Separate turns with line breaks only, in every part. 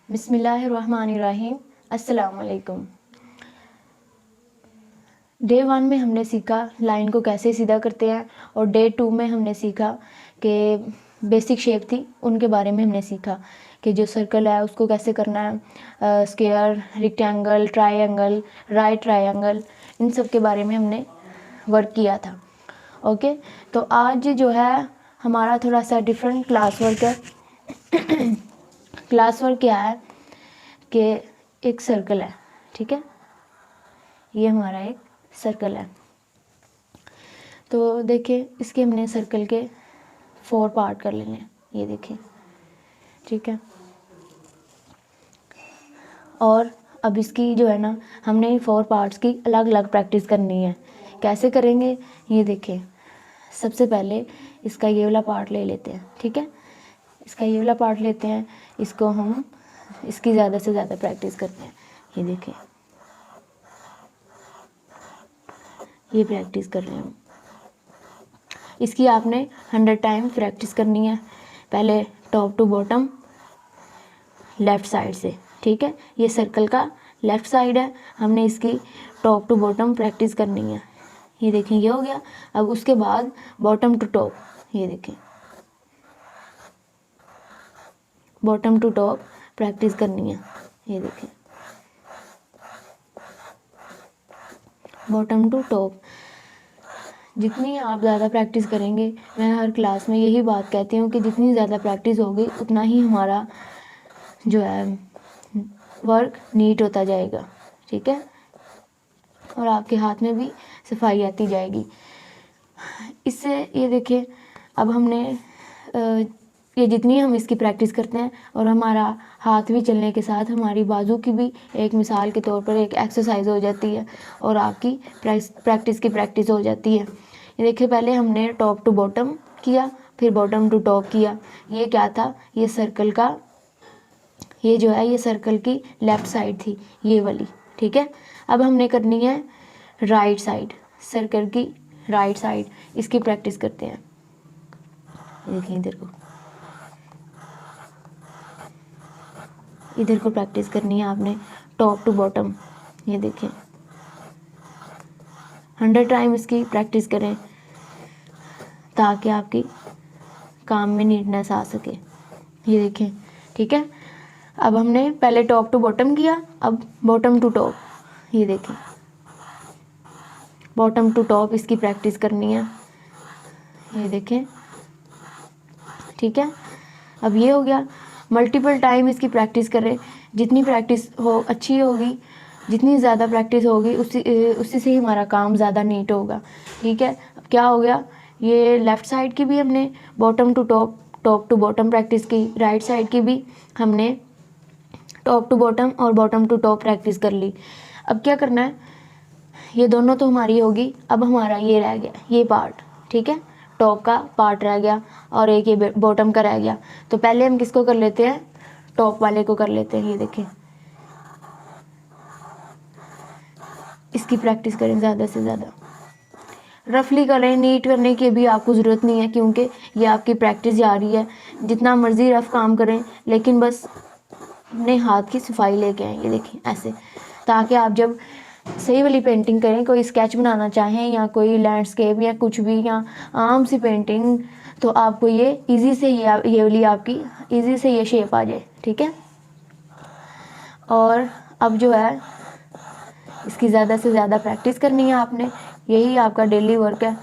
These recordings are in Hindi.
बिस्मिल्लाहिर्रहमानिर्रहीम। अस्सलाम वालेकुम। डे 1 में हमने सीखा लाइन को कैसे सीधा करते हैं, और डे 2 में हमने सीखा कि बेसिक शेप थी उनके बारे में हमने सीखा कि जो सर्कल है उसको कैसे करना है, square, rectangle, triangle, right triangle, इन सब के बारे में हमने वर्क किया था। ओके, तो आज जो है हमारा थोड़ा सा डिफरेंट क्लास वर्क है। क्लास वर्क क्या है कि एक सर्कल है, ठीक है, ये हमारा एक सर्कल है। तो देखिए इसके हमने सर्कल के 4 पार्ट कर लेने हैं, ये देखिए, ठीक है। और अब इसकी जो है ना, हमने 4 पार्ट्स की अलग अलग प्रैक्टिस करनी है। कैसे करेंगे ये देखिए। सबसे पहले इसका ये वाला पार्ट ले लेते हैं, ठीक है, इसका ये वाला पार्ट लेते हैं, इसको हम इसकी ज़्यादा से ज़्यादा प्रैक्टिस करते हैं। ये देखिए, ये प्रैक्टिस कर रहे हैं। इसकी आपने 100 टाइम प्रैक्टिस करनी है, पहले top to bottom left side से, ठीक है। ये सर्कल का लेफ़्ट साइड है, हमने इसकी टॉप टू बॉटम प्रैक्टिस करनी है। ये देखें, ये हो गया। अब उसके बाद बॉटम टू टॉप, ये देखें, बॉटम टू टॉप प्रैक्टिस करनी है। ये देखें, बॉटम टू टॉप। जितनी आप ज़्यादा प्रैक्टिस करेंगे, मैं हर क्लास में यही बात कहती हूँ कि जितनी ज़्यादा प्रैक्टिस होगी उतना ही हमारा जो है वर्क नीट होता जाएगा, ठीक है, और आपके हाथ में भी सफाई आती जाएगी इससे। ये देखिए, अब हमने ये जितनी हम इसकी प्रैक्टिस करते हैं, और हमारा हाथ भी चलने के साथ हमारी बाजू की भी एक मिसाल के तौर पर एक एक्सरसाइज हो जाती है, और आपकी प्रैक्टिस की प्रैक्टिस हो जाती है। ये देखिए, पहले हमने टॉप टू बॉटम किया, फिर बॉटम टू टॉप किया। ये क्या था, ये सर्कल का, ये जो है ये सर्कल की लेफ़्ट साइड थी, ये वाली, ठीक है। अब हमने करनी है राइट साइड, सर्कल की राइट साइड, इसकी प्रैक्टिस करते हैं। देखिए इधर को प्रैक्टिस करनी है आपने, टॉप टू बॉटम। ये देखें, 100 टाइम इसकी प्रैक्टिस करें ताकि आपकी काम में नीटनेस आ सके। ये देखें, ठीक है। अब हमने पहले टॉप टू बॉटम किया, अब बॉटम टू टॉप। ये देखें, बॉटम टू टॉप इसकी प्रैक्टिस करनी है। ये देखें, ठीक है। अब ये हो गया। मल्टीपल टाइम इसकी प्रैक्टिस करें, जितनी प्रैक्टिस हो अच्छी होगी, जितनी ज़्यादा प्रैक्टिस होगी उसी से ही हमारा काम ज़्यादा नीट होगा, ठीक है। अब क्या हो गया, ये लेफ़्ट साइड की भी हमने bottom to top, top to bottom practice की, राइट साइड की भी हमने टॉप टू बॉटम और बॉटम टू टॉप प्रैक्टिस कर ली। अब क्या करना है, ये दोनों तो हमारी होगी, अब हमारा ये रह गया, ये पार्ट, ठीक है, टॉप का पार्ट रह गया और एक ये बॉटम का रह गया। तो पहले हम किसको कर लेते हैं, टॉप वाले को कर लेते हैं। ये देखें, इसकी प्रैक्टिस करें ज़्यादा से ज़्यादा, रफली करें, नीट करने की भी आपको ज़रूरत नहीं है, क्योंकि ये आपकी प्रैक्टिस जारी है। जितना मर्ज़ी रफ काम करें, लेकिन बस अपने हाथ की सफाई लेके आएँ। ये देखिए ऐसे, ताकि आप जब सही वाली पेंटिंग करें, कोई स्केच बनाना चाहें या कोई लैंडस्केप या कुछ भी, या आम सी पेंटिंग, तो आपको ये इजी से ये वाली आपकी इजी से ये शेप आ जाए, ठीक है। और अब जो है इसकी ज़्यादा से ज़्यादा प्रैक्टिस करनी है आपने, यही आपका डेली वर्क है।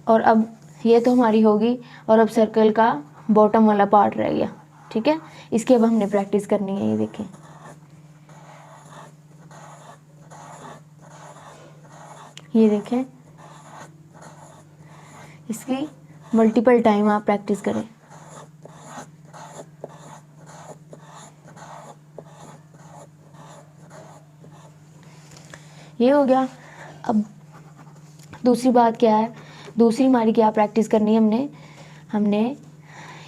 और अब ये तो हमारी होगी, और अब सर्कल का बॉटम वाला पार्ट रह गया, ठीक है। इसकी अब हमने प्रैक्टिस करनी है। ये देखें, ये देखें, इसकी मल्टीपल टाइम आप प्रैक्टिस करें। ये हो गया। अब दूसरी बात क्या है, दूसरी हमारी क्या प्रैक्टिस करनी है, हमने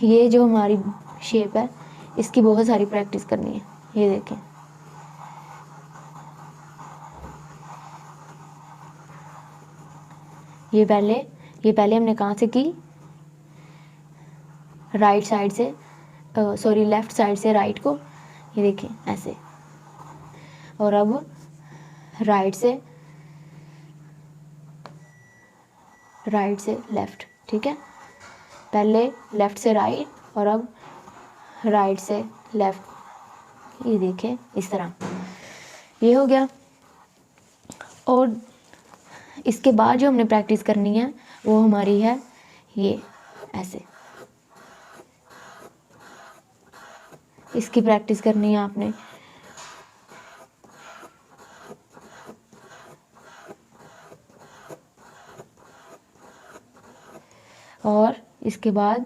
ये जो हमारी शेप है इसकी बहुत सारी प्रैक्टिस करनी है। ये देखें, ये पहले हमने कहाँ से की, राइट साइड से, सॉरी लेफ़्ट साइड से राइट को, ये देखें ऐसे, और अब राइट से लेफ़्ट, ठीक है। पहले लेफ़्ट से राइट और अब राइट से लेफ़्ट, ये देखें इस तरह, ये हो गया। और इसके बाद जो हमने प्रैक्टिस करनी है वो हमारी है ये ऐसे, इसकी प्रैक्टिस करनी है आपने। और इसके बाद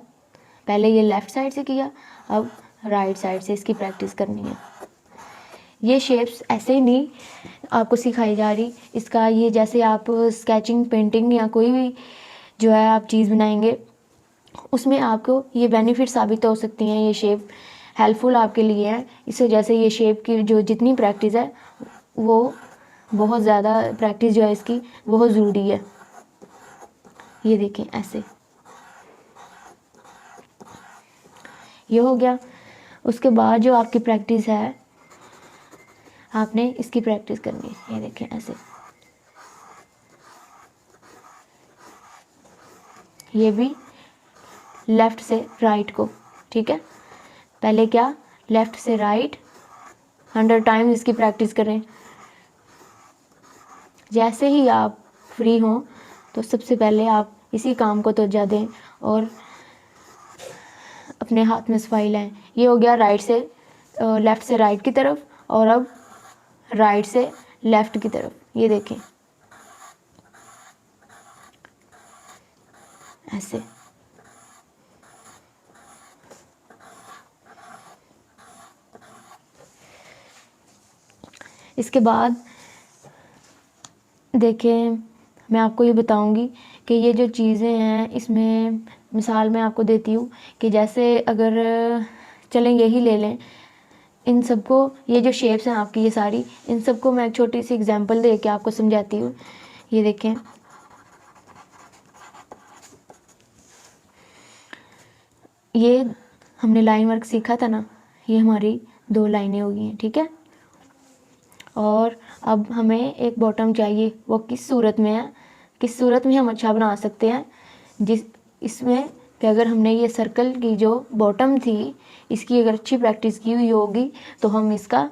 पहले ये लेफ़्ट साइड से किया, अब राइट साइड से इसकी प्रैक्टिस करनी है। ये शेप्स ऐसे ही नहीं आपको सिखाई जा रही, इसका ये जैसे आप स्केचिंग, पेंटिंग या कोई भी जो है आप चीज़ बनाएंगे उसमें आपको ये बेनिफिट साबित हो सकती हैं। ये शेप हेल्पफुल आपके लिए है। इस वजह से ये शेप की जो जितनी प्रैक्टिस है वो बहुत ज़्यादा प्रैक्टिस जो है इसकी बहुत ज़रूरी है। ये देखें ऐसे, ये हो गया। उसके बाद जो आपकी प्रैक्टिस है आपने इसकी प्रैक्टिस करनी है। ये देखें ऐसे, ये भी लेफ़्ट से राइट को, ठीक है। पहले क्या, लेफ़्ट से राइट 100 टाइम्स इसकी प्रैक्टिस करें। जैसे ही आप फ्री हों तो सबसे पहले आप इसी काम को तवज्जो दें और अपने हाथ में सफाई लाएं। ये हो गया राइट से लेफ़्ट से राइट की तरफ, और अब राइट से लेफ़्ट की तरफ, ये देखें ऐसे। इसके बाद देखें, मैं आपको ये बताऊंगी कि ये जो चीज़ें हैं इसमें मिसाल मैं आपको देती हूँ कि जैसे अगर चलें यही ले लें, इन सबको, ये जो शेप्स हैं आपकी ये सारी, इन सबको मैं एक छोटी सी एग्जांपल दे के आपको समझाती हूँ। ये देखें, ये हमने लाइन वर्क सीखा था ना, ये हमारी 2 लाइनें हो गई हैं, ठीक है। और अब हमें एक बॉटम चाहिए, वो किस सूरत में है, किस सूरत में हम अच्छा बना सकते हैं, जिस इसमें कि अगर हमने ये सर्कल की जो बॉटम थी इसकी अगर अच्छी प्रैक्टिस की हुई होगी तो हम इसका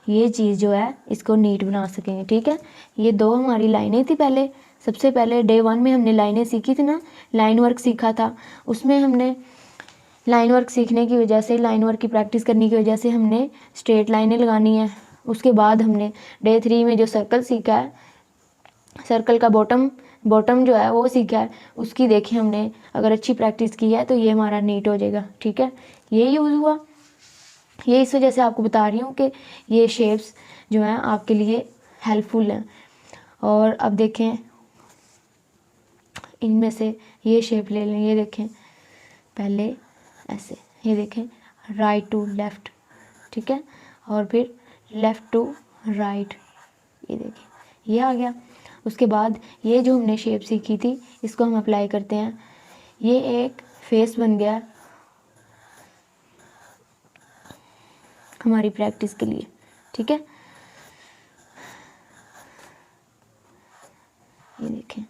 ये चीज़ जो है इसको नीट बना सकेंगे, ठीक है। ये 2 हमारी लाइनें थी पहले, सबसे पहले डे 1 में हमने लाइनें सीखी थी ना, लाइन वर्क सीखा था। उसमें हमने लाइन वर्क सीखने की वजह से, लाइन वर्क की प्रैक्टिस करने की वजह से हमने स्ट्रेट लाइनें लगानी है। उसके बाद हमने डे 3 में जो सर्कल सीखा है, सर्कल का बॉटम जो है वो सीखा है, उसकी देखें हमने अगर अच्छी प्रैक्टिस की है तो ये हमारा नीट हो जाएगा, ठीक है। ये यूज़ हुआ, ये इस वजह से आपको बता रही हूँ कि ये शेप्स जो हैं आपके लिए हेल्पफुल हैं। और अब देखें, इनमें से ये शेप ले लें, ये देखें पहले ऐसे, ये देखें राइट टू लेफ़्ट, ठीक है, और फिर लेफ़्ट टू राइट, ये देखें ये आ गया। उसके बाद ये जो हमने शेप सीखी थी इसको हम अप्लाई करते हैं। ये एक फेस बन गया हमारी प्रैक्टिस के लिए, ठीक है। ये देखें,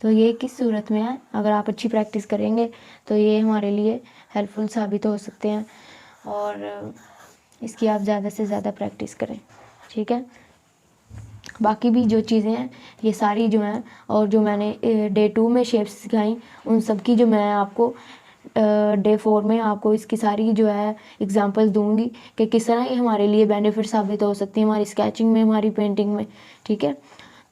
तो ये किस सूरत में है, अगर आप अच्छी प्रैक्टिस करेंगे तो ये हमारे लिए हेल्पफुल साबित हो सकते हैं। और इसकी आप ज़्यादा से ज़्यादा प्रैक्टिस करें, ठीक है। बाकी भी जो चीज़ें हैं ये सारी जो हैं, और जो मैंने डे 2 में शेप्स सिखाई उन सब की जो मैं आपको डे 4 में आपको इसकी सारी जो है एग्जांपल्स दूंगी कि किस तरह ये हमारे लिए बेनिफिट साबित हो सकती है हमारी स्केचिंग में, हमारी पेंटिंग में, ठीक है।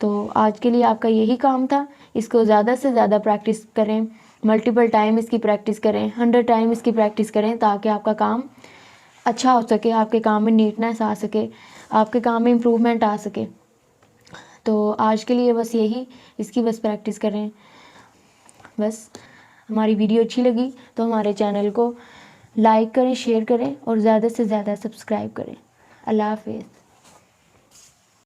तो आज के लिए आपका यही काम था, इसको ज़्यादा से ज़्यादा प्रैक्टिस करें, मल्टीपल टाइम इसकी प्रैक्टिस करें, 100 टाइम इसकी प्रैक्टिस करें ताकि आपका काम अच्छा हो सके, आपके काम में नीटनेस आ सके, आपके काम में इम्प्रूवमेंट आ सके। तो आज के लिए बस यही, इसकी बस प्रैक्टिस करें। बस हमारी वीडियो अच्छी लगी तो हमारे चैनल को लाइक करें, शेयर करें और ज़्यादा से ज़्यादा सब्सक्राइब करें। अल्लाह हाफ़िज़।